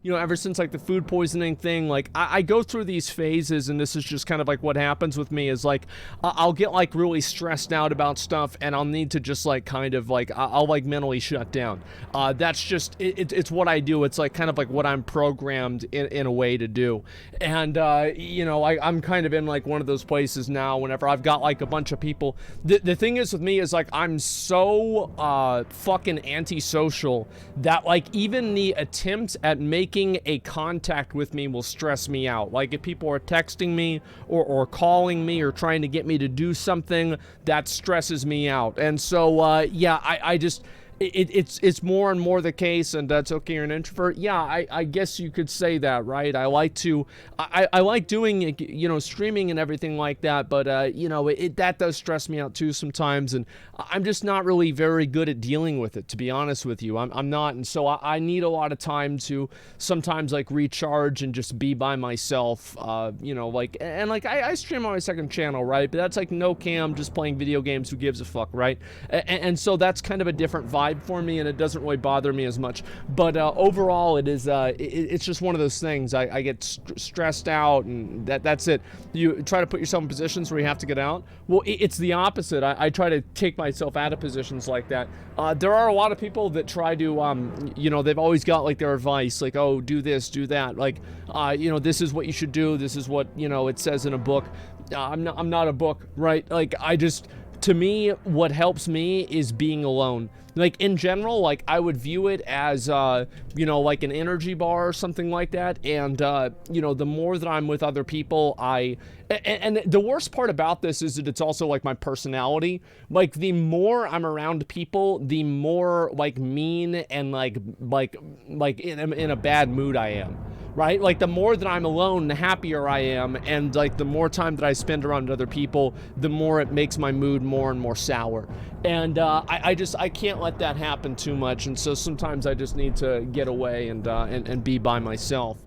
you know, ever since like the food poisoning thing, like I go through these phases, and this is just kind of like what happens with me is like I'll get like really stressed out about stuff, and I'll need to just like kind of like I'll like mentally shut down. That's just it's what I do. It's like kind of like what I'm programmed in a way to do. And you know, I'm kind of in like one of those places now whenever I've got like a bunch of people. The thing is with me is like I'm so fucking antisocial that like even the attempt at making a contact with me will stress me out. Like if people are texting me or calling me or trying to get me to do something, that stresses me out. And so yeah, I just it's more and more the case, and that's okay, you're an introvert. Yeah, I guess you could say that, right? I like to I like doing, you know, streaming and everything like that, but you know, that does stress me out too sometimes, and I'm just not really very good at dealing with it, to be honest with you. I'm not, and so I need a lot of time to sometimes like recharge and just be by myself. You know, like, and like I stream on my second channel, right? But that's like no cam, just playing video games, who gives a fuck, right? And so that's kind of a different vibe for me, and it doesn't really bother me as much. But overall, it is it's just one of those things. I get stressed out, and that's it. You try to put yourself in positions where you have to get out. Well, it's the opposite. I try to take myself out of positions like that. There are a lot of people that try to you know, they've always got like their advice, like, oh, do this, do that, like you know, this is what you should do, this is what, you know, it says in a book. I'm not a book, right? Like, to me, what helps me is being alone. Like, in general, like, I would view it as, you know, like an energy bar or something like that, and, you know, the more that I'm with other people, and the worst part about this is that it's also, like, my personality. Like, the more I'm around people, the more, like, mean and, like in a bad mood I am. Right? Like, the more that I'm alone, the happier I am, and like the more time that I spend around other people, the more it makes my mood more and more sour. And I can't let that happen too much, and so sometimes I just need to get away and be by myself.